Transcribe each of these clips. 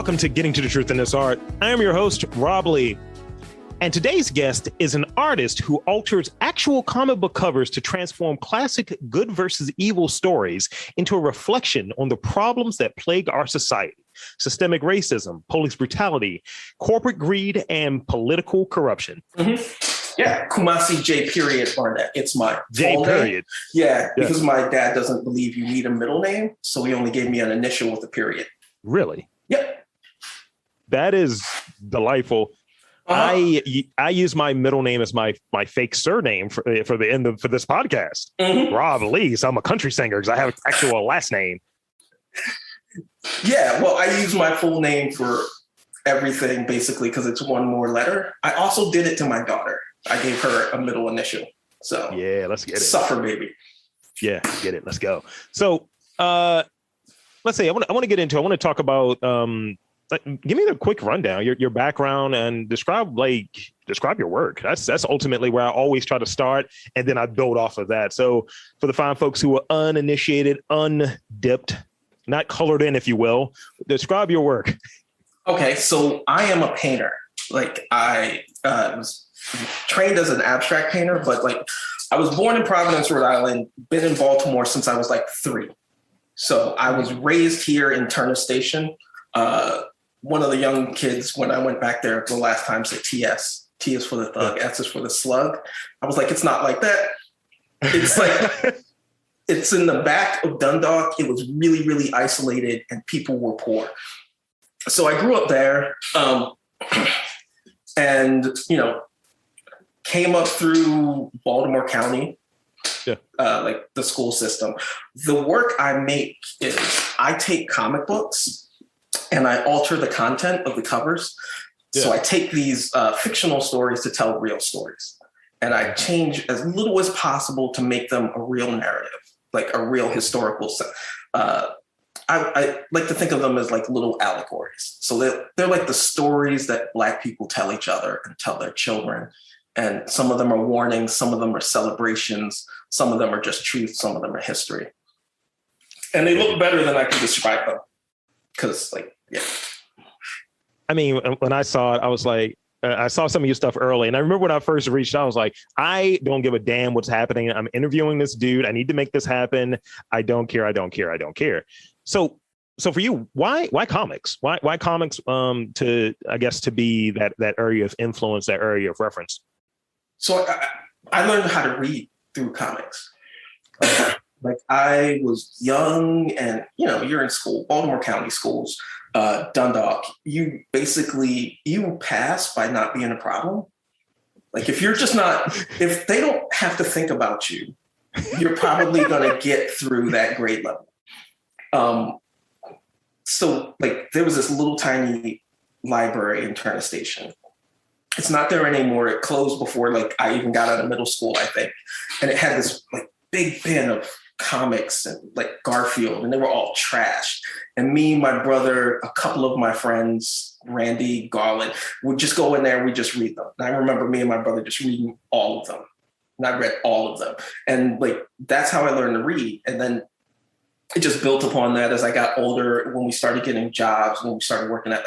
Welcome to Getting to the Truth in This Art. I am your host, Rob Lee. And today's guest is an artist who alters actual comic book covers to transform classic good versus evil stories into a reflection on the problems that plague our society: systemic racism, police brutality, corporate greed, and political corruption. Mm-hmm. Yeah, Kumasi J. Barnett. It's my J. full Period. name. Yeah, because my dad doesn't believe you need a middle name, so he only gave me an initial with a period. Really? Yep. That is delightful. I use my middle name as my fake surname for the end of for this podcast. Mm-hmm. Rob Lee. So I'm a country singer because I have an actual last name. Yeah, well, I use my full name for everything basically because it's one more letter. I also did it to my daughter. I gave her a middle initial. So yeah, let's get it. Suffer, baby. Yeah, get it. Let's go. So let's say I want to get into. I want to talk about. Give me the quick rundown, your background, and describe your work. That's ultimately where I always try to start, and then I build off of that. So for the fine folks who are uninitiated, undipped, not colored in, if you will, describe your work. Okay, so I am a painter. Like I was trained as an abstract painter, but like I was born in Providence, Rhode Island, been in Baltimore since I was like 3. So I was raised here in Turner Station. One of the young kids, when I went back there the last time, said TS. T is for the thug, S is for the slug. I was like, it's not like that. It's like, it's in the back of Dundalk. It was really, really isolated and people were poor. So I grew up there and, came up through Baltimore County, like the school system. The work I make is I take comic books and I alter the content of the covers. Yeah. So I take these fictional stories to tell real stories. And I change as little as possible to make them a real narrative, like a real historical. I like to think of them as like little allegories. So they're like the stories that Black people tell each other and tell their children. And some of them are warnings, some of them are celebrations, some of them are just truth, some of them are history. And they look better than I can describe them. Because I mean, when I saw it, I was like, I saw some of your stuff early. And I remember when I first reached out, I was like, I don't give a damn what's happening. I'm interviewing this dude. I need to make this happen. I don't care. So for you, why comics? Why comics to be that area of influence, that area of reference? So I learned how to read through comics. Like I was young and, you're in school, Baltimore County schools, Dundalk, you pass by not being a problem. Like if if they don't have to think about you, you're probably going to get through that grade level. So like there was this little tiny library in Turner Station. It's not there anymore. It closed before like I even got out of middle school, I think. And it had this like big bin of comics and like Garfield, and they were all trashed. And me, my brother, a couple of my friends, Randy, Garland, would just go in there and we just read them. And I remember me and my brother just reading all of them. And I read all of them. And like, that's how I learned to read. And then it just built upon that as I got older, when we started getting jobs, when we started working at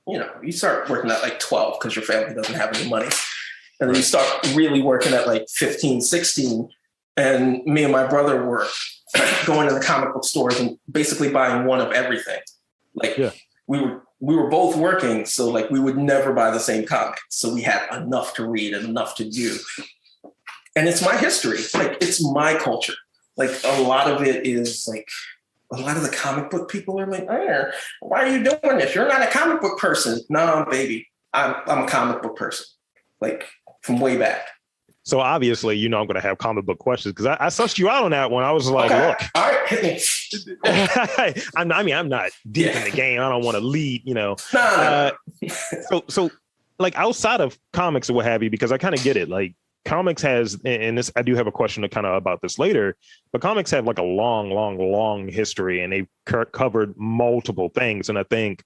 you start working at like 12 because your family doesn't have any money. And then you start really working at like 15, 16. And me and my brother were going to the comic book stores and basically buying one of everything. Like we were both working, so like we would never buy the same comic. So we had enough to read and enough to do. And it's my history. Like it's my culture. Like a lot of it is like a lot of the comic book people are like, oh, why are you doing this? You're not a comic book person. No, baby, I'm a comic book person. Like from way back. So obviously, I'm going to have comic book questions because I sussed you out on that one. I was like, okay. Look, all right, hit me. I'm not deep in the game. I don't want to lead, No. So like outside of comics or what have you, because I kind of get it. Like comics has, and this, I do have a question to kind of about this later, but comics have like a long history and they've covered multiple things. And I think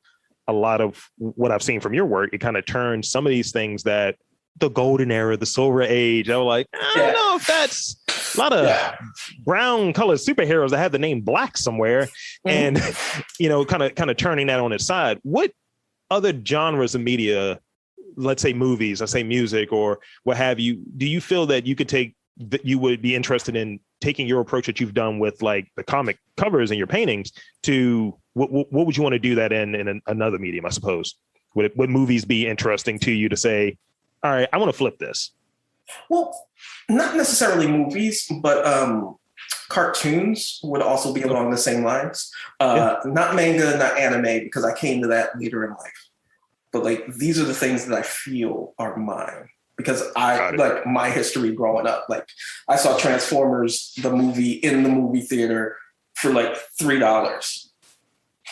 a lot of what I've seen from your work, it kind of turns some of these things that the golden era, the silver age. I was like, I don't know if that's a lot of brown colored superheroes that have the name Black somewhere, and kind of turning that on its side. What other genres of media, let's say movies, let's say music, or what have you, do you feel that you could take, that you would be interested in taking your approach that you've done with like the comic covers and your paintings to what would you want to do that in another medium, I suppose? Would movies be interesting to you to say, all right, I want to flip this? Well, not necessarily movies, but cartoons would also be along the same lines. Not manga, not anime, because I came to that later in life. But like, these are the things that I feel are mine, because I like my history growing up. Like, I saw Transformers, the movie, in the movie theater for like $3.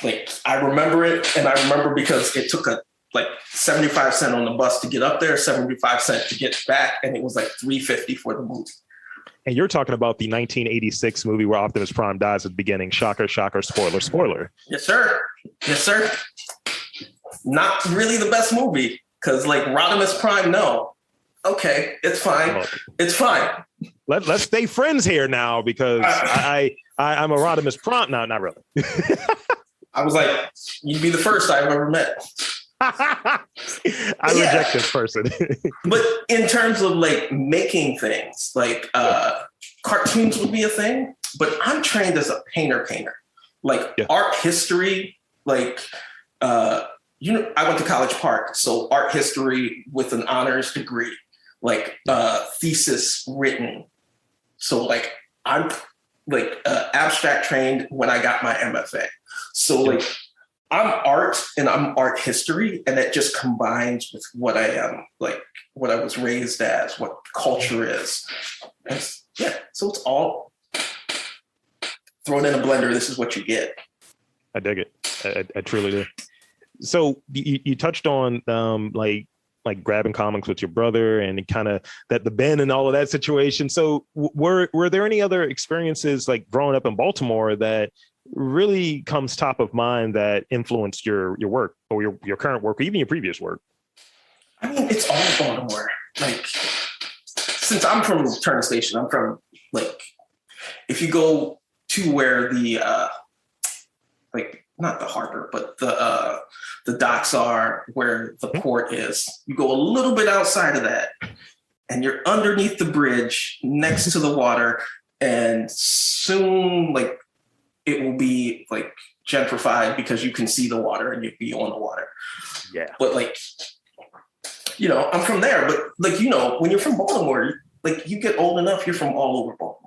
Like, I remember it, and I remember because it took like 75 cents on the bus to get up there, 75 cents to get back, and it was like $3.50 for the movie. And you're talking about the 1986 movie where Optimus Prime dies at the beginning. Shocker, shocker, spoiler, spoiler. Yes, sir. Yes, sir. Not really the best movie, because like Rodimus Prime, no. Okay, it's fine. It's fine. Let's stay friends here now, because I'm a Rodimus Prime. No, not really. I was like, you'd be the first I've ever met. I reject this person. But in terms of like making things, like cartoons would be a thing, but I'm trained as a painter. Like art history, like I went to College Park, so art history with an honors degree, like thesis written. So like I'm like abstract trained when I got my MFA. So like I'm art and I'm art history, and it just combines with what I am, like what I was raised as, what culture is. So it's all thrown in a blender. This is what you get. I dig it. I truly do. So you touched on like grabbing comics with your brother and kind of that the Ben and all of that situation. So were there any other experiences like growing up in Baltimore that really comes top of mind that influenced your work or your current work or even your previous work? I mean, it's all Baltimore. Like, since I'm from Turner Station, I'm from like, if you go to where the like not the harbor, but the docks are, where the port is, you go a little bit outside of that, and you're underneath the bridge next to the water, and soon like it will be like gentrified because you can see the water and you'll be on the water. Yeah. But like, I'm from there, but like, when you're from Baltimore, like you get old enough, you're from all over Baltimore.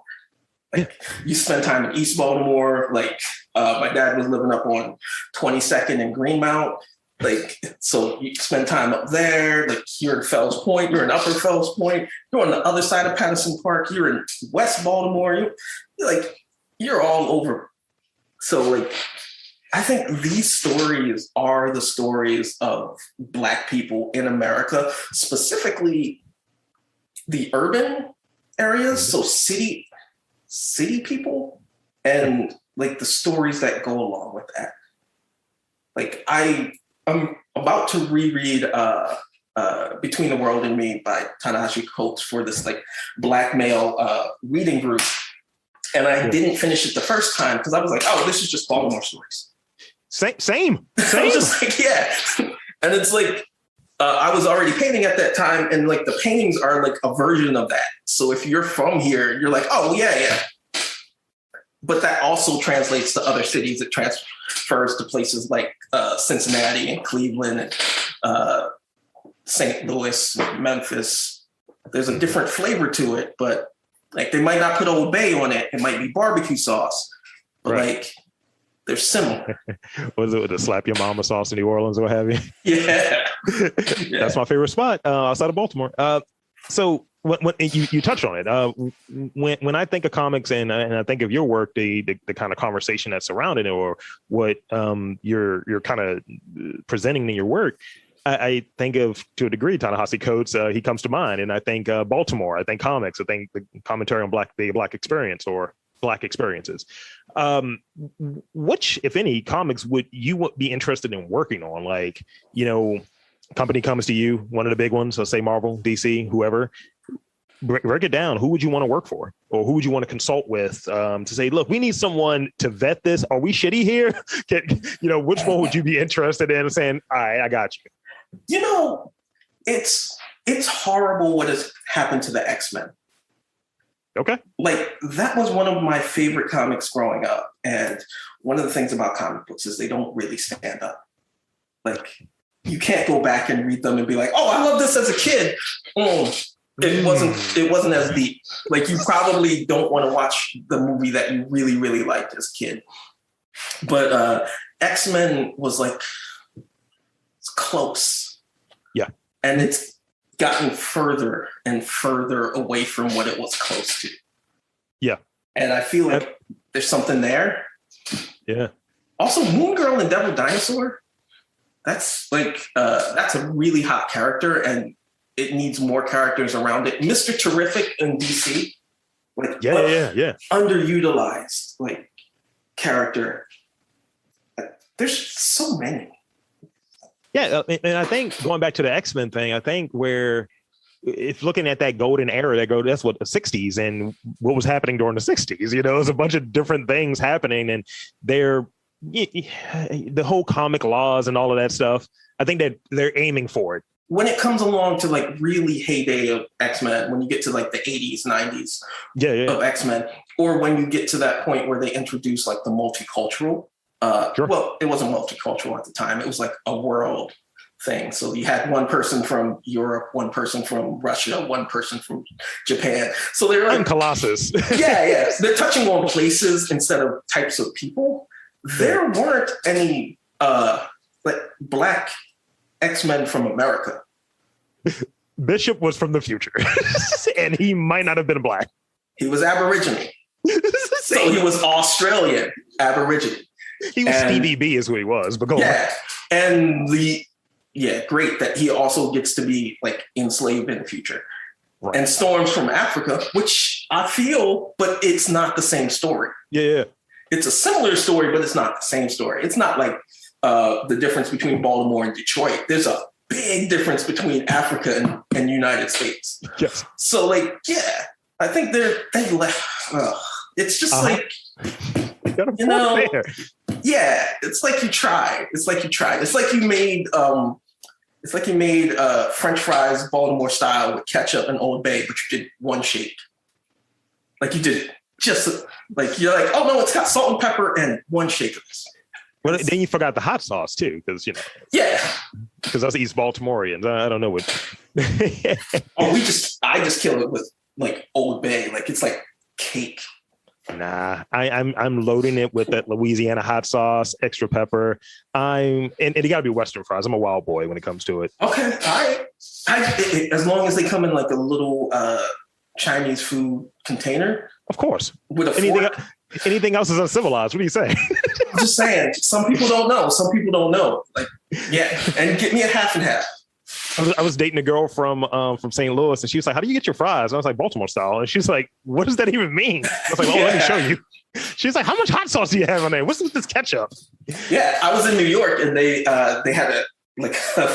Like you spend time in East Baltimore. Like my dad was living up on 22nd and Greenmount. Like, so you spend time up there. Like you're in Fells Point, you're in Upper Fells Point, you're on the other side of Patterson Park, you're in West Baltimore. You're all over. So like, I think these stories are the stories of Black people in America, specifically the urban areas. So city people, and like the stories that go along with that. Like I'm about to reread Between the World and Me by Ta-Nehisi Coates for this like Black male reading group. And I didn't finish it the first time because I was like, oh, this is just Baltimore stories. Same. I was just like, yeah. And it's like, I was already painting at that time, and like the paintings are like a version of that. So if you're from here, you're like, oh yeah. But that also translates to other cities. It transfers to places like Cincinnati and Cleveland and St. Louis, Memphis. There's a different flavor to it, but like they might not put Old Bay on it. It might be barbecue sauce, but like they're similar. Was it with the slap your mama sauce in New Orleans or what have you? Yeah. That's my favorite spot outside of Baltimore. So when you touched on it, when I think of comics and I think of your work, the kind of conversation that's surrounding it, or what you're kind of presenting in your work, I think of, to a degree, Ta-Nehisi Coates. He comes to mind, and I think Baltimore. I think comics. I think the commentary on the Black experience or Black experiences. Which, if any, comics would you be interested in working on? Like, company comes to you, one of the big ones, let's say Marvel, DC, whoever, break it down. Who would you want to work for, or who would you want to consult with to say, look, we need someone to vet this. Are we shitty here? Which one would you be interested in? Saying, all right, I got you. It's horrible what has happened to the X-Men. Okay. Like, that was one of my favorite comics growing up. And one of the things about comic books is they don't really stand up. Like, you can't go back and read them and be like, oh, I love this as a kid. It wasn't as deep. Like, you probably don't want to watch the movie that you really, really liked as a kid. But X-Men was like, it's close. Yeah. And it's gotten further and further away from what it was close to. Yeah. And I feel like there's something there. Yeah. Also, Moon Girl and Devil Dinosaur, that's a really hot character, and it needs more characters around it. Mr. Terrific in DC, underutilized character. There's so many. Yeah, and I think going back to the X-Men thing, I think where if looking at that golden era, that's what the 60s and what was happening during the 60s, there's a bunch of different things happening, and the whole comic laws and all of that stuff, I think that they're aiming for it. When it comes along to really heyday of X-Men, when you get to the 80s, 90s of X-Men, or when you get to that point where they introduce the multicultural, sure. Well, it wasn't multicultural at the time. It was a world thing. So you had one person from Europe, one person from Russia, one person from Japan. So they're I'm Colossus. yeah. They're touching on places instead of types of people. There weren't any Black X-Men from America. Bishop was from the future, and he might not have been Black. He was Aborigine. So he was Australian Aborigine. He was Stevie B is who he was, but go on. And great that he also gets to be enslaved in the future. Right. And Storm's from Africa, which I feel, but it's not the same story. Yeah. It's a similar story, but it's not the same story. It's not the difference between Baltimore and Detroit. There's a big difference between Africa and United States. Yes. So I think they left. It's just it's like you tried. It's like you made French fries Baltimore style with ketchup and Old Bay, but you did one shake. You did just you're oh no, it's got salt and pepper and one shake of this. Well, then you forgot the hot sauce too, because because us East Baltimoreans, I don't know what. I just kill it with Old Bay, it's like cake. Nah, I'm loading it with that Louisiana hot sauce, extra pepper. And it got to be Western fries. I'm a wild boy when it comes to it. Okay, all right. As long as they come in a little Chinese food container. Of course. With a fork. Anything else is uncivilized. What are you saying? I'm just saying. Some people don't know. And get me a half and half. I was dating a girl from St. Louis, and she was like, "How do you get your fries?" And I was like, "Baltimore style." And she's like, "What does that even mean?" I was like, "Oh, let me show you." She's like, "How much hot sauce do you have on there? What's with this ketchup?" Yeah, I was in New York, and they had a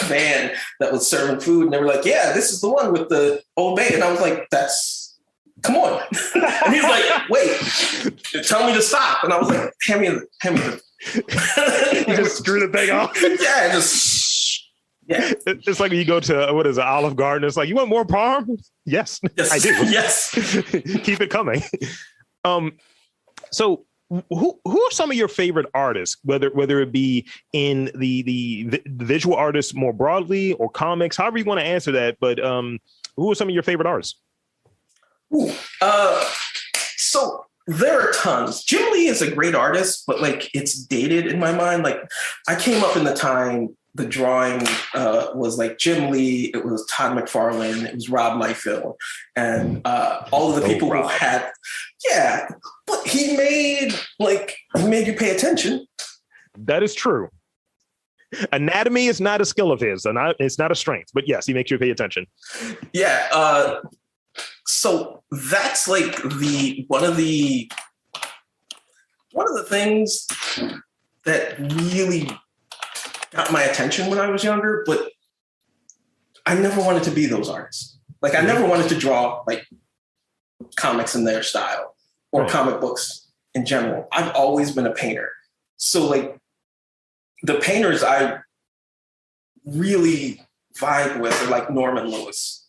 van that was serving food, and they were like, "Yeah, this is the one with the Old Bay," and I was like, "Come on!" And he's like, "Wait, tell me to stop," and I was like, "Hand me the." You just screw the thing off. Yeah, Yeah. It's like when you go to Olive Garden. It's like, you want more parm? Yes, I do. Yes. Keep it coming. So who are some of your favorite artists, whether it be in the visual artists more broadly or comics, however you want to answer that. But who are some of your favorite artists? Ooh, so there are tons. Jim Lee is a great artist, but it's dated in my mind. I came up in the time the drawing was Jim Lee, it was Todd McFarlane, it was Rob Liefeld, and all of the people who had, but he made you pay attention. That is true. Anatomy is not a skill of his, and it's not a strength, but yes, he makes you pay attention. Yeah. So that's one of the things that really got my attention when I was younger, but I never wanted to be those artists. Like I never wanted to draw like comics in their style or comic books in general. I've always been a painter. So like the painters I really vibe with are like Norman Lewis,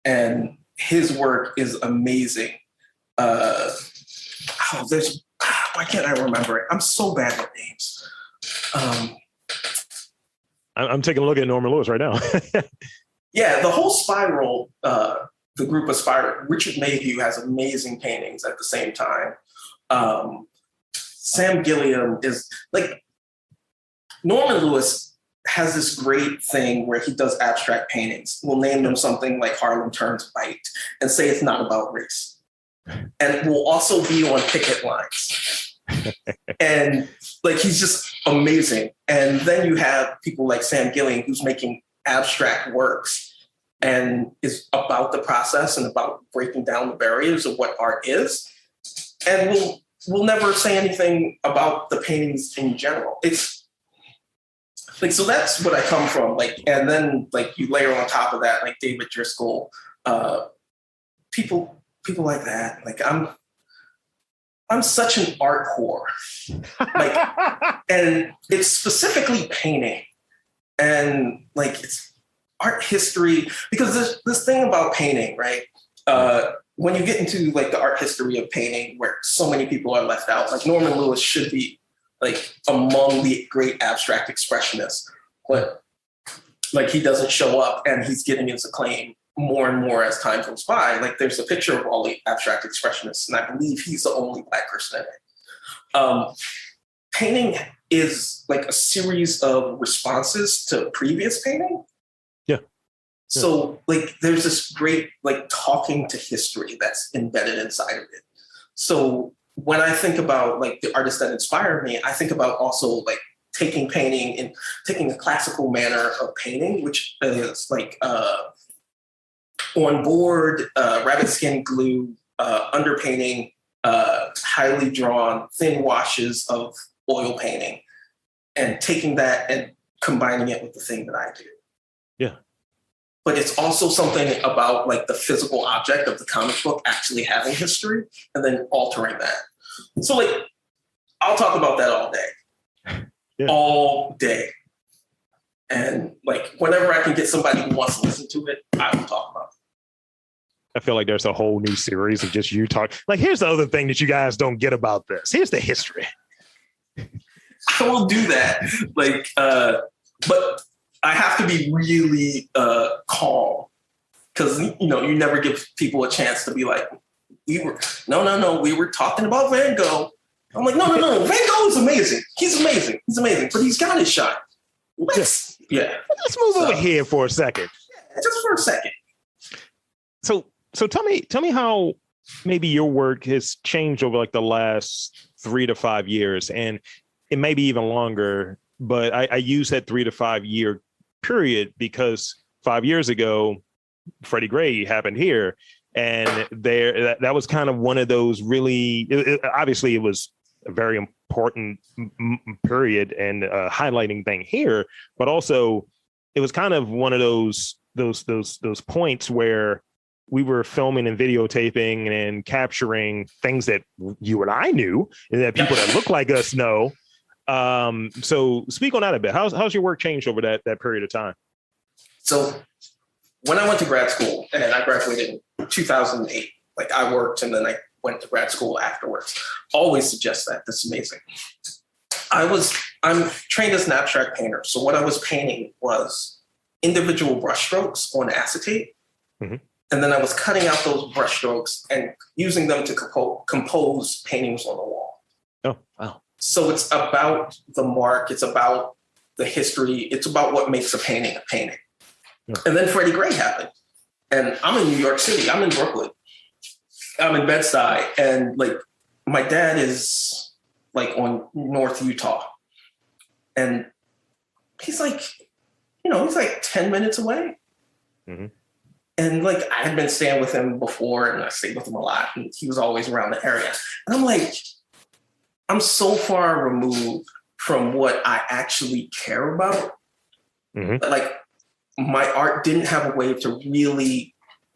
and his work is amazing. Why can't I remember it? I'm so bad with names. I'm taking a look at Norman Lewis right now. Yeah, the whole Spiral, the group of Spiral, Richard Mayhew has amazing paintings at the same time. Sam Gilliam is like, Norman Lewis has this great thing where he does abstract paintings. We'll name them something like Harlem Turns White and say it's not about race. And will also be on picket lines. And like, he's just amazing. And then you have people like Sam Gilliam who's making abstract works and is about the process and about breaking down the barriers of what art is. And we'll never say anything about the paintings in general. It's like, so that's what I come from. Like, and then like you layer on top of that, like David Driscoll, people like that. Like I'm such an art whore. Like, and it's specifically painting and like it's art history, because there's this thing about painting, right? When you get into like the art history of painting where so many people are left out, like Norman Lewis should be like among the great abstract expressionists, but like he doesn't show up and he's getting his acclaim more and more as time goes by. Like there's a picture of all the abstract expressionists, and I believe he's the only Black person in it. Painting is like a series of responses to previous painting. Yeah. So like there's this great like talking to history that's embedded inside of it. So when I think about like the artists that inspire me, I think about also like taking painting and taking a classical manner of painting, which is like on board, rabbit skin glue, underpainting, highly drawn, thin washes of oil painting, and taking that and combining it with the thing that I do. Yeah. But it's also something about like the physical object of the comic book actually having history and then altering that. So like, I'll talk about that all day. Yeah. All day. And like, whenever I can get somebody who wants to listen to it, I will talk about it. I feel like there's a whole new series of just you talk. Like, here's the other thing that you guys don't get about this. Here's the history. I will do that. Like, but I have to be really calm, because you know you never give people a chance to be like, we were talking about Van Gogh. I'm like, no. Van Gogh is amazing. He's amazing, but he's got his shine. Let's move over here for a second. Yeah, just for a second. So tell me how maybe your work has changed over like the last 3 to 5 years, and it may be even longer, but I use that 3 to 5 year period because 5 years ago, Freddie Gray happened here, and that was kind of one of those really, obviously it was a very important period and highlighting thing here, but also it was kind of one of those points where we were filming and videotaping and capturing things that you and I knew and that people that look like us know. So speak on that a bit. How's your work changed over that period of time? So when I went to grad school, and I graduated in 2008, like I worked and then I went to grad school afterwards. Always suggest that. That's amazing. I'm trained as an abstract painter. So what I was painting was individual brushstrokes on acetate. Mm-hmm. And then I was cutting out those brushstrokes and using them to compose paintings on the wall. Oh, wow. So it's about the mark. It's about the history. It's about what makes a painting a painting. Yeah. And then Freddie Gray happened. And I'm in New York City. I'm in Brooklyn. I'm in Bed-Stuy. And like my dad is like on North Utah. And he's like 10 minutes away. Mm-hmm. And like I had been staying with him before, and I stayed with him a lot, and he was always around the area. And I'm like, I'm so far removed from what I actually care about. Mm-hmm. Like my art didn't have a way to really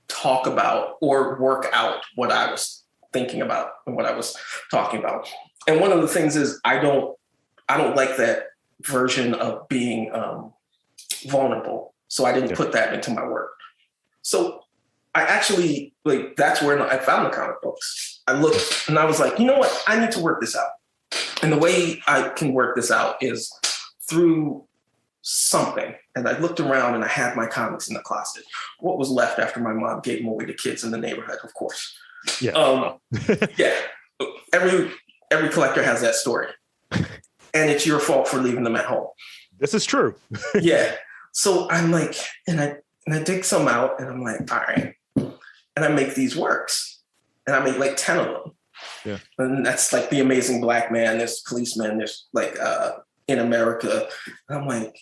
talk about or work out what I was thinking about and what I was talking about. And one of the things is I don't like that version of being vulnerable. So I didn't put that into my work. So I actually, like, that's where I found the comic books. I looked and I was like, you know what? I need to work this out. And the way I can work this out is through something. And I looked around and I had my comics in the closet. What was left after my mom gave them away to kids in the neighborhood, of course. Yeah. Yeah. Every collector has that story. And it's your fault for leaving them at home. This is true. Yeah. So I'm like, and I dig some out and I'm like, all right. And I make these works. And I make like 10 of them. Yeah. And that's like The Amazing Black Man, there's Policeman, there's like In America. And I'm like,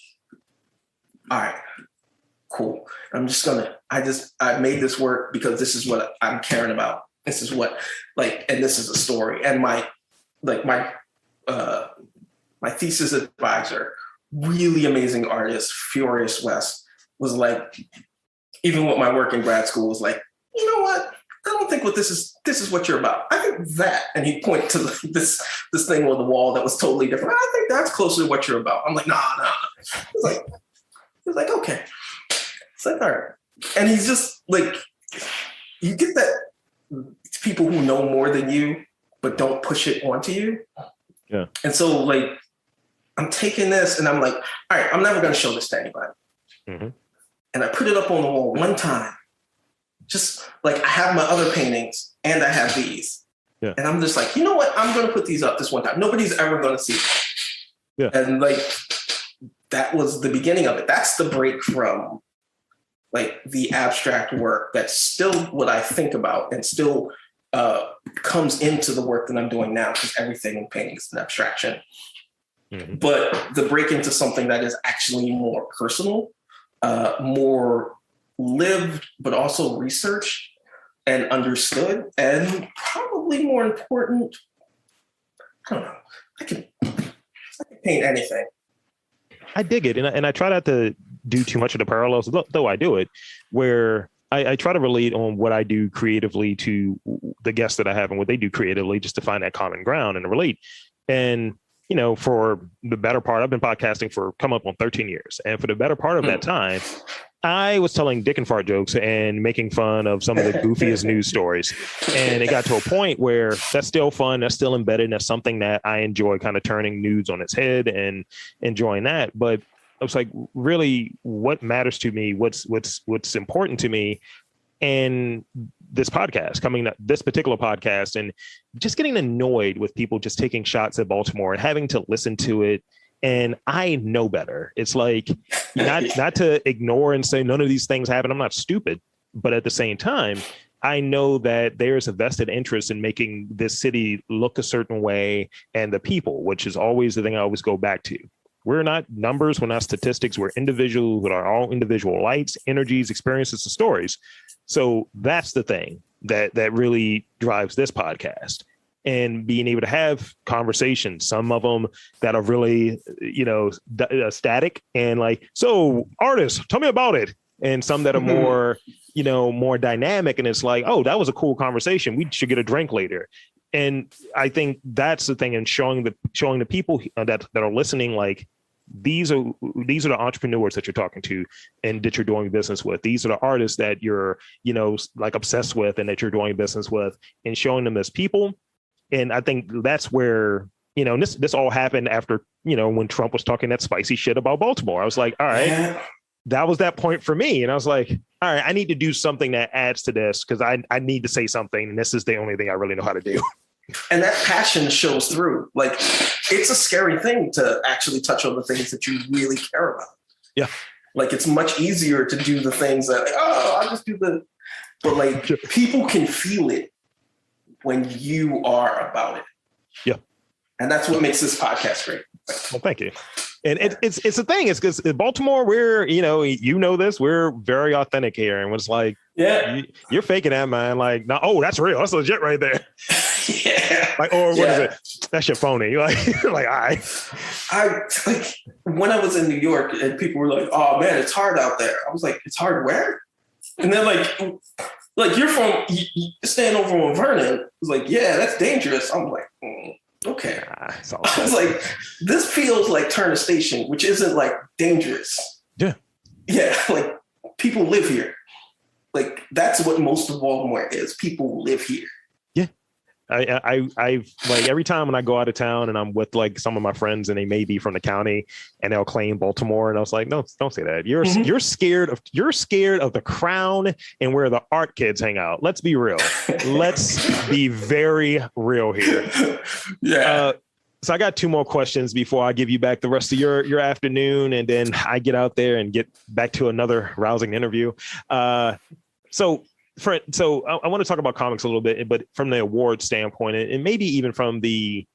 all right, cool. I made this work because this is what I'm caring about. This is what, like, and this is a story. And my thesis advisor, really amazing artist, Furious West, was like, even with my work in grad school, was like, you know what? I don't think this is what you're about. I think that, and he'd point to this thing on the wall that was totally different. I think that's closer to what you're about. I'm like, nah. He's like, okay. It's like, all right. And he's just like, you get that people who know more than you, but don't push it onto you. Yeah. And so like, I'm taking this and I'm like, all right, I'm never going to show this to anybody. Mm-hmm. And I put it up on the wall one time. Just like I have my other paintings and I have these. Yeah. And I'm just like, you know what? I'm going to put these up this one time. Nobody's ever going to see them. Yeah. And like, that was the beginning of it. That's the break from like the abstract work. That's still what I think about and still comes into the work that I'm doing now, because everything in painting is an abstraction. Mm-hmm. But the break into something that is actually more personal, more lived, but also researched and understood, and probably more important, I don't know, I can paint anything. I dig it. And I try not to do too much of the parallels, though I do it, where I try to relate on what I do creatively to the guests that I have and what they do creatively, just to find that common ground and to relate. And, you know, for the better part, I've been podcasting for come up on 13 years. And for the better part of that time, I was telling dick and fart jokes and making fun of some of the goofiest news stories. And it got to a point where that's still fun. That's still embedded. And that's something that I enjoy, kind of turning news on its head and enjoying that. But I was like, really, what matters to me? What's important to me? And this podcast, this particular podcast, and just getting annoyed with people just taking shots at Baltimore and having to listen to it. And I know better. It's like not to ignore and say none of these things happen. I'm not stupid, but at the same time, I know that there's a vested interest in making this city look a certain way, and the people, which is always the thing I always go back to. We're not numbers, we're not statistics, we're individuals with our own individual lights, energies, experiences, and stories. So that's the thing that really drives this podcast. And being able to have conversations, some of them that are really, static and like, so artists, tell me about it. And some that are more, more dynamic. And it's like, oh, that was a cool conversation. We should get a drink later. And I think that's the thing. And showing the people that are listening, like, these are the entrepreneurs that you're talking to and that you're doing business with. These are the artists that you're, like obsessed with and that you're doing business with, and showing them as people. And I think that's where, and this all happened after, when Trump was talking that spicy shit about Baltimore. I was like, all right, that was that point for me. And I was like, all right, I need to do something that adds to this, because I need to say something. And this is the only thing I really know how to do. And that passion shows through. Like, it's a scary thing to actually touch on the things that you really care about. Yeah. Like, it's much easier to do the things that, like, oh, I'll just do but like, people can feel it when you are about it. Yeah. And that's what makes this podcast great. Well, thank you. And it's a thing. It's because in Baltimore, we're, this, we're very authentic here. And it's like, yeah, you're faking that, man. Like, no, oh, that's real. That's legit right there. Yeah. Like, or what is it? That's your phony. Like, like, I like when I was in New York and people were like, "Oh man, it's hard out there." I was like, "It's hard where?" And then like you're from you staying over on Vernon. I was like, "Yeah, that's dangerous." I'm like, okay. I was like, this feels like Turner Station, which isn't like dangerous. Yeah. Yeah, like people live here. Like that's what most of Baltimore is. People live here. Yeah. I've like every time when I go out of town and I'm with like some of my friends and they may be from the county and they'll claim Baltimore, and I was like, no, don't say that. You're scared of the Crown and where the art kids hang out. Let's be real. Let's be very real here. Yeah. So I got two more questions before I give you back the rest of your afternoon, and then I get out there and get back to another rousing interview. So I want to talk about comics a little bit, but from the award standpoint, and maybe even from the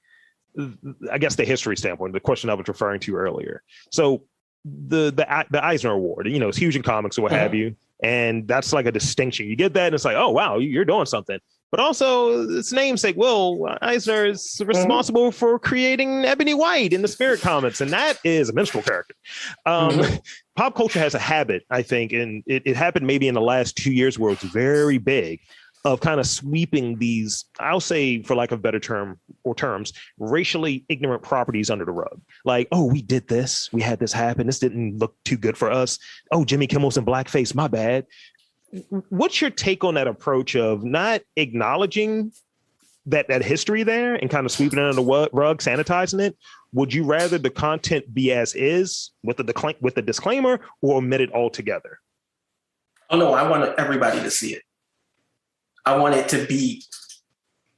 history standpoint, the question I was referring to earlier. So the Eisner Award, it's huge in comics or what have you, and that's like a distinction. You get that, and it's like, oh wow, you're doing something. But also, its namesake, Will Eisner is responsible for creating Ebony White in the Spirit comics, and that is a minstrel character. Pop culture has a habit, I think, and it happened maybe in the last 2 years where it's very big, of kind of sweeping these, I'll say, for lack of a better terms, racially ignorant properties under the rug. Like, oh, we did this, we had this happen, this didn't look too good for us. Oh, Jimmy Kimmel's in blackface, my bad. What's your take on that approach of not acknowledging that history there and kind of sweeping it under the rug, sanitizing it? Would you rather the content be as is with the disclaimer, or omit it altogether? Oh no, I want everybody to see it. I want it to be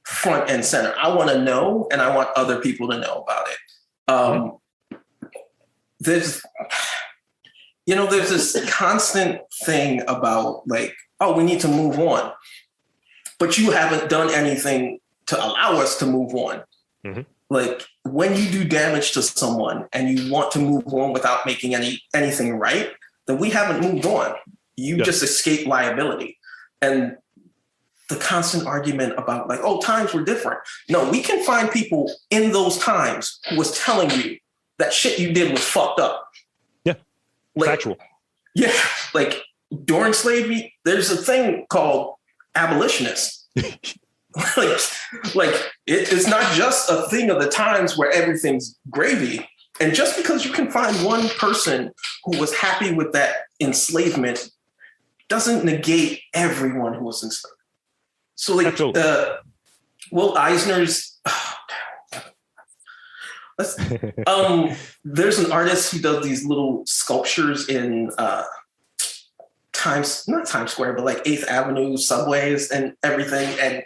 front and center. I want to know, and I want other people to know about it. There's this constant thing about like, oh, we need to move on, but you haven't done anything to allow us to move on. Like when you do damage to someone and you want to move on without making anything right, then we haven't moved on. You just escape liability. And the constant argument about like, oh, times were different. No, we can find people in those times who was telling you that shit you did was fucked up. Yeah. Like, factual. Yeah. Like during slavery, there's a thing called abolitionists. like it's not just a thing of the times where everything's gravy. And just because you can find one person who was happy with that enslavement doesn't negate everyone who was enslaved. So like Will Eisner's there's an artist who does these little sculptures in not Times Square, but like 8th Avenue subways and everything. And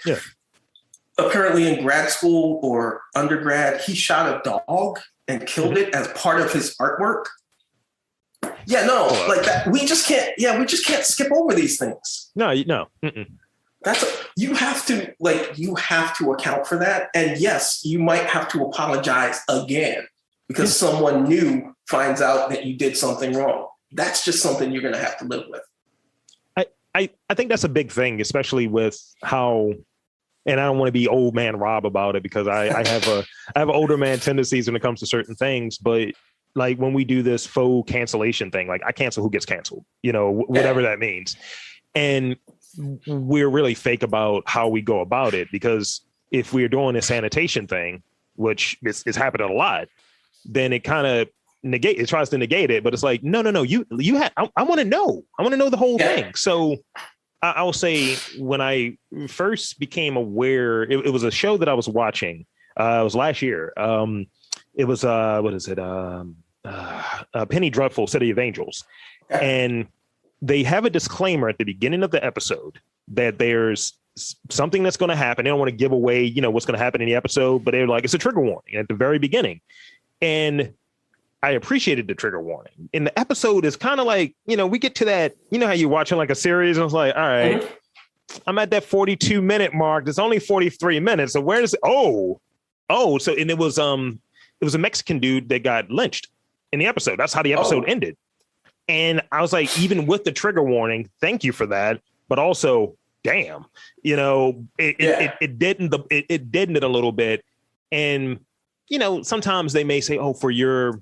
apparently in grad school or undergrad, he shot a dog and killed it as part of his artwork. Yeah, no, like that. We just can't skip over these things. No. You have to account for that. And yes, you might have to apologize again because someone new finds out that you did something wrong. That's just something you're going to have to live with. I think that's a big thing, especially with how, and I don't want to be old man Rob about it because I have older man tendencies when it comes to certain things, but like when we do this faux cancellation thing, like I cancel who gets canceled, whatever that means. And we're really fake about how we go about it, because if we're doing a sanitation thing, which is happening a lot, then it kind of tries to negate it, but it's like, no, I want to know the whole thing. So I'll say when I first became aware, it was a show that I was watching. It was last year. It was, Penny Dreadful, City of Angels. And they have a disclaimer at the beginning of the episode that there's something that's going to happen. They don't want to give away, what's going to happen in the episode, but they're like, it's a trigger warning at the very beginning. And I appreciated the trigger warning. And the episode is kind of like, we get to that, how you're watching like a series and it's like, all right, I'm at that 42-minute mark. There's only 43 minutes. So where does so and it was a Mexican dude that got lynched in the episode. That's how the episode ended. And I was like, even with the trigger warning, thank you for that. But also, damn, it deadened it a little bit. And, sometimes they may say, oh, for your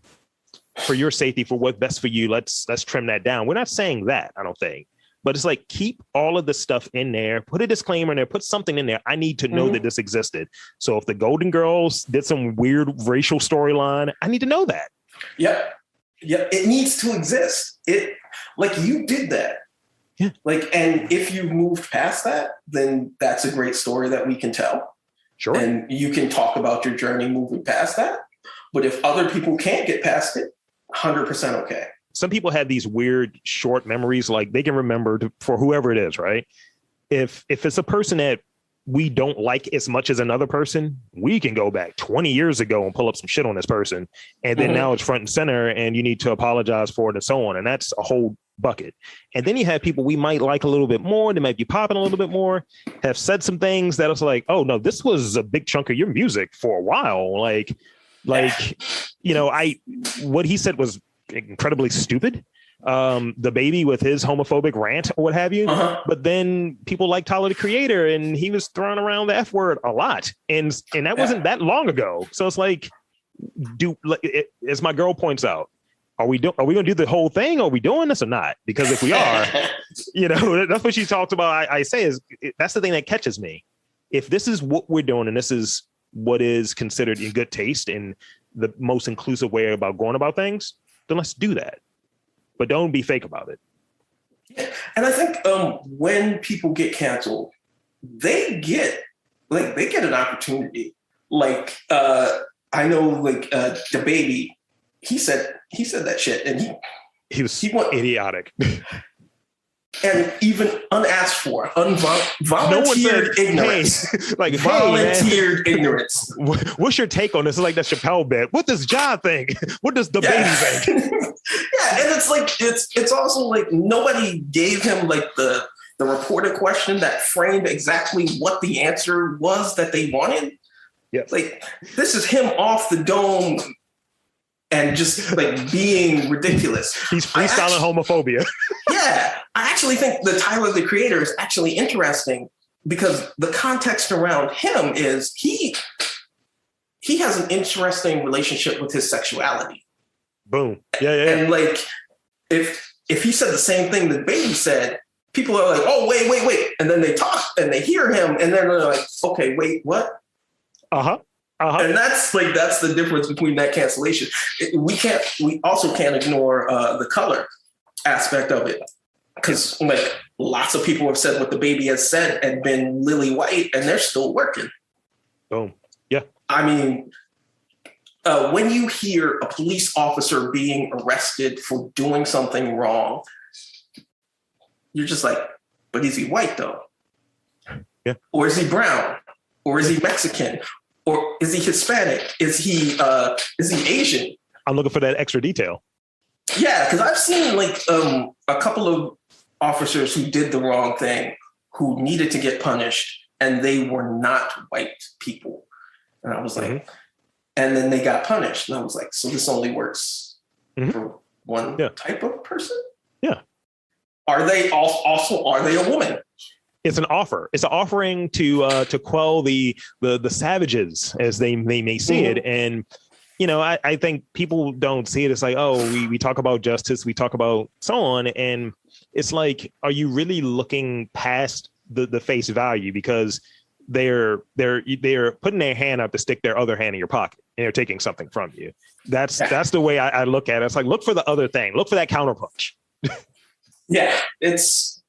safety, for what's best for you, let's trim that down. We're not saying that, I don't think. But it's like, keep all of the stuff in there, put a disclaimer in there, put something in there. I need to know that this existed. So if the Golden Girls did some weird racial storyline, I need to know that. Yep. Yeah, it needs to exist. Like, you did that. Yeah. Like, and if you moved past that, then that's a great story that we can tell. Sure. And you can talk about your journey moving past that. But if other people can't get past it, 100% okay. Some people have these weird short memories, like they can remember for whoever it is, right? If it's a person that we don't like as much as another person, we can go back 20 years ago and pull up some shit on this person. And then now it's front and center and you need to apologize for it and so on. And that's a whole bucket. And then you have people we might like a little bit more, they might be popping a little bit more, have said some things that was like, oh no, this was a big chunk of your music for a while. Like, what he said was incredibly stupid. The Baby with his homophobic rant or what have you. But then people like Tyler, the Creator, and he was throwing around the F word a lot. And that wasn't that long ago. So it's like, as my girl points out, are we going to do the whole thing? Are we doing this or not? Because if we are, that's what she talked about. I say that's the thing that catches me. If this is what we're doing and this is what is considered in good taste and the most inclusive way about going about things, then let's do that. But don't be fake about it. And I think when people get canceled, they get an opportunity. Like I know, like the Baby, he said that shit, and he went idiotic. And even unasked for, volunteered ignorance. Hey, like, volunteered ignorance. What's your take on this? It's like that Chappelle bit. What does Ja think? What does the Baby think? Yeah, and it's like it's also like nobody gave him like the reported question that framed exactly what the answer was that they wanted. Yes. Like, this is him off the dome and just like being ridiculous. He's freestyling homophobia. Yeah, I actually think the Tyler, the Creator, is actually interesting because the context around him is he has an interesting relationship with his sexuality. Boom. Yeah. And like, if he said the same thing that Baby said, people are like, oh, wait. And then they talk and they hear him and then they're like, okay, wait, what? And that's the difference between that cancellation. We also can't ignore the color aspect of it. Because like lots of people have said what the Baby has said and been lily white and they're still working. Boom. Yeah. I mean, when you hear a police officer being arrested for doing something wrong, you're just like, but is he white though? Yeah. Or is he brown? Or is he Mexican? Or is he Hispanic? Is he Asian? I'm looking for that extra detail. Yeah, because I've seen like a couple of officers who did the wrong thing, who needed to get punished, and they were not white people. And I was like, and then they got punished. And I was like, so this only works for one type of person? Yeah. Are they a woman? It's an offer. It's an offering to quell the savages as they may see it. And, I think people don't see it. It's like, oh, we talk about justice. We talk about so on. And it's like, are you really looking past the face value? Because they're putting their hand up to stick their other hand in your pocket and they're taking something from you. That's the way I look at it. It's like, look for the other thing. Look for that counterpunch. Yeah, it's...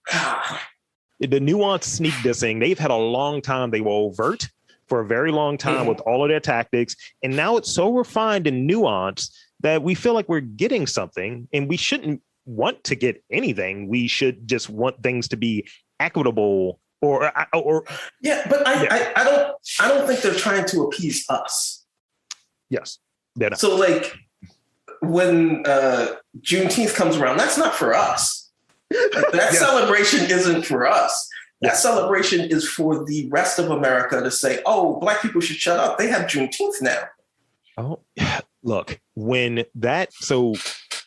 The nuanced sneak dissing, they've had a long time. They were overt for a very long time with all of their tactics. And now it's so refined and nuanced that we feel like we're getting something, and we shouldn't want to get anything. We should just want things to be equitable or yeah. But I don't think they're trying to appease us. Yes. They're not. So like when Juneteenth comes around, that's not for us. Like, that celebration isn't for us. That celebration is for the rest of America to say, oh, Black people should shut up. They have Juneteenth now. Oh, look, so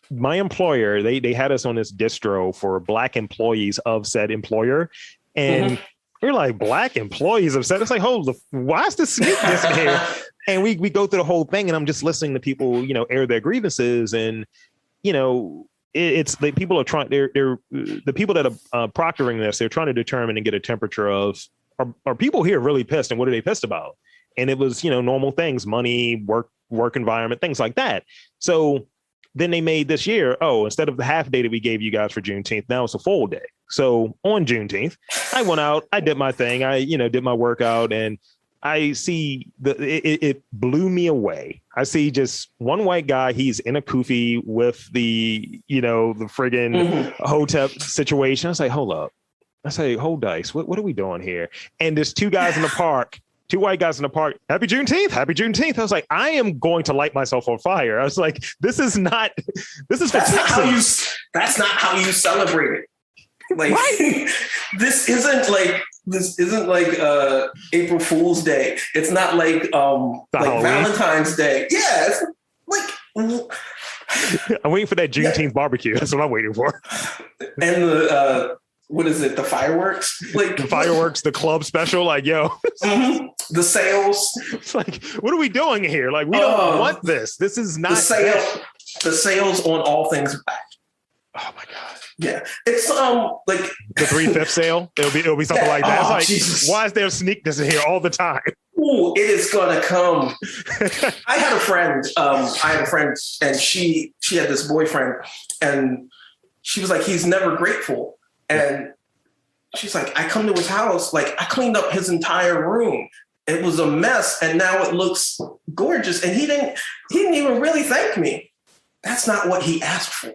my employer, they had us on this distro for Black employees of said employer. And we're like, black employees upset. It's like, why is the sneakness in here? And we go through the whole thing, and I'm just listening to people, air their grievances, and it's the people are trying. They're the people that are proctoring this. They're trying to determine and get a temperature of are people here really pissed, and what are they pissed about? And it was normal things, money, work environment, things like that. So then they made this year, instead of the half day that we gave you guys for Juneteenth, now it's a full day. So on Juneteenth, I went out, I did my thing, I did my workout, and I see it blew me away. I see just one white guy. He's in a kufi with the friggin' hotep situation. I say, hold up. I say, hold dice. What are we doing here? And there's two guys in the park. Two white guys in the park. Happy Juneteenth. Happy Juneteenth. I was like, I am going to light myself on fire. I was like, this is for Texas. That's not how you celebrate it. Like, right? This isn't like April Fool's Day. It's not like Valentine's Day. Yeah, it's like I'm waiting for that Juneteenth barbecue. That's what I'm waiting for. And the what is it? The fireworks, like the fireworks, the club special, like the sales. It's like, what are we doing here? Like, we don't want this. This is not the sales on all things black. Oh my god. Yeah, it's like the 3/5 sale. It'll be something like that. It's like, Jesus. Why is there sneakness in here all the time? Ooh, it is gonna come. I had a friend, and she had this boyfriend, and she was like, he's never grateful. And she's like, I come to his house, like I cleaned up his entire room. It was a mess, and now it looks gorgeous. And he didn't even really thank me. That's not what he asked for.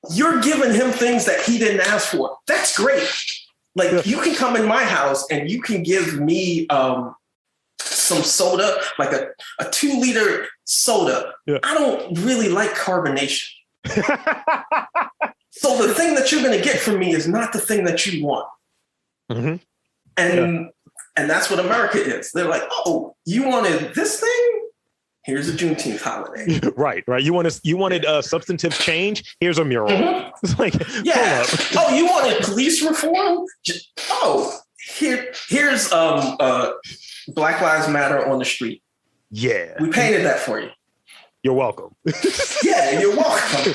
You're giving him things that he didn't ask for. That's great. Like, you can come in my house and you can give me some soda, like a 2-liter soda. Yeah. I don't really like carbonation. So the thing that you're going to get from me is not the thing that you want. Mm-hmm. And that's what America is. They're like, oh, you wanted this thing? Here's a Juneteenth holiday. Right. You wanted substantive change? Here's a mural. Mm-hmm. It's like, yeah. Oh, you wanted police reform? Here's Black Lives Matter on the street. Yeah. We painted that for you. You're welcome. Yeah, you're welcome.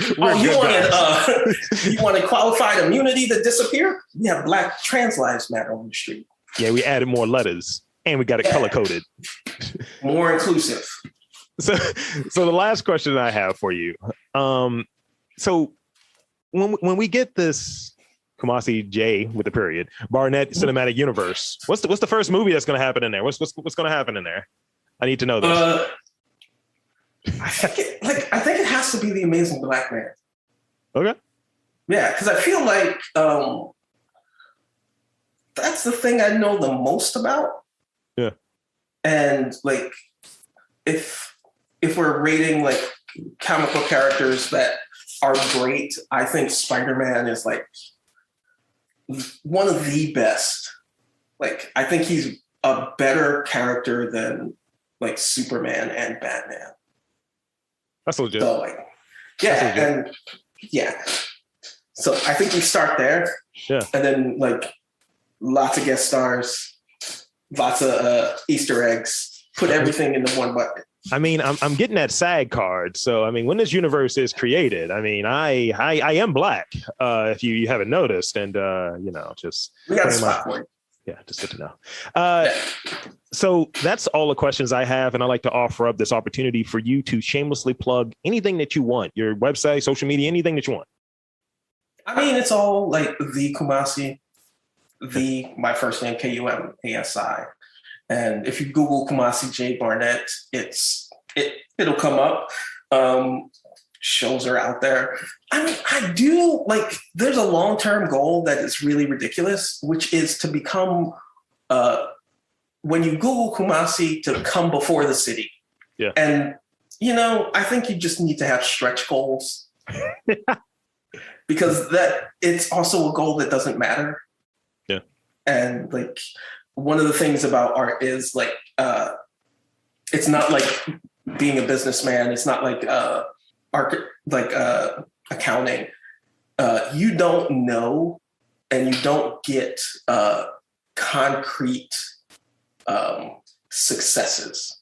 You wanted qualified immunity to disappear? We have Black Trans Lives Matter on the street. Yeah, we added more letters and we got it color coded. More inclusive. So the last question I have for you. So when we get this Kumasi J with the period Barnett cinematic universe, what's the first movie that's going to happen in there? What's going to happen in there? I need to know this. I think it has to be The Amazing Black Man. Okay. Yeah, because I feel like that's the thing I know the most about. Yeah. And like, if we're rating like comic book characters that are great, I think Spider-Man is like one of the best. Like, I think he's a better character than like Superman and Batman. That's legit. So like, yeah, and yeah. So I think we start there. Yeah. And then like lots of guest stars, lots of Easter eggs, put everything into one bucket. I mean, I'm getting that SAG card. So, I mean, when this universe is created, I mean, I am black, if you haven't noticed. And, just... We got a spot for you. Yeah, just good to know. So that's all the questions I have. And I'd like to offer up this opportunity for you to shamelessly plug anything that you want, your website, social media, anything that you want. I mean, it's all like the Kumasi, my first name, Kumasi. And if you Google Kumasi J Barnett, it'll come up. Shows are out there. I mean, I do like, there's a long-term goal that is really ridiculous, which is to become, when you Google Kumasi, to come before the city. Yeah. And, I think you just need to have stretch goals. Because it's also a goal that doesn't matter. Yeah. And like, one of the things about art is like, it's not like being a businessman. It's not like accounting. You don't know, and you don't get concrete successes.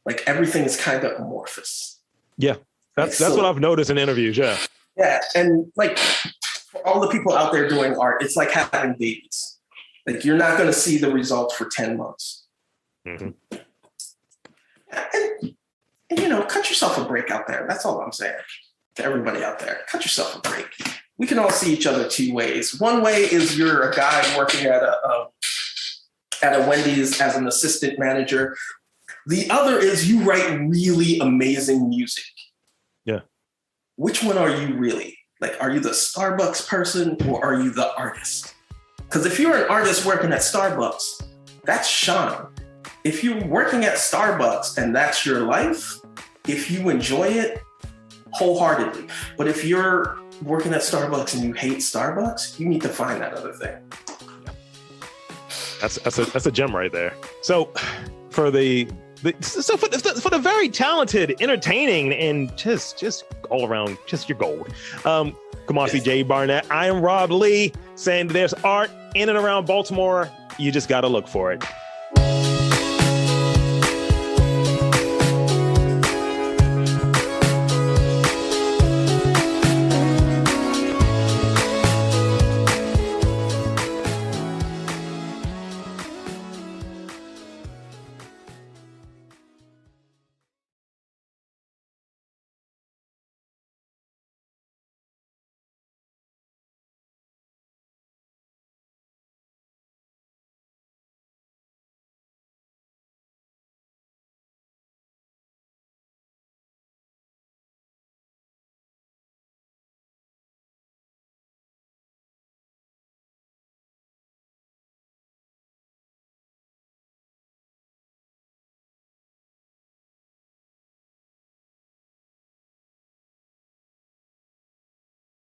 Like everything's kind of amorphous. Yeah, that's what I've noticed in interviews. Yeah. Yeah, and like for all the people out there doing art, it's like having babies. Like you're not going to see the results for 10 months. Mm-hmm. And cut yourself a break out there. That's all I'm saying to everybody out there. Cut yourself a break. We can all see each other two ways. One way is you're a guy working at a Wendy's as an assistant manager. The other is you write really amazing music. Yeah. Which one are you really? Like, are you the Starbucks person or are you the artist? Because if you're an artist working at Starbucks, that's Sean. If you're working at Starbucks and that's your life, if you enjoy it wholeheartedly. But if you're working at Starbucks and you hate Starbucks, you need to find that other thing. That's a gem right there. So for the very talented, entertaining, and just all around, just your gold. Kumasi J, Barnett. I am Rob Lee, saying there's art in and around Baltimore. You just got to look for it.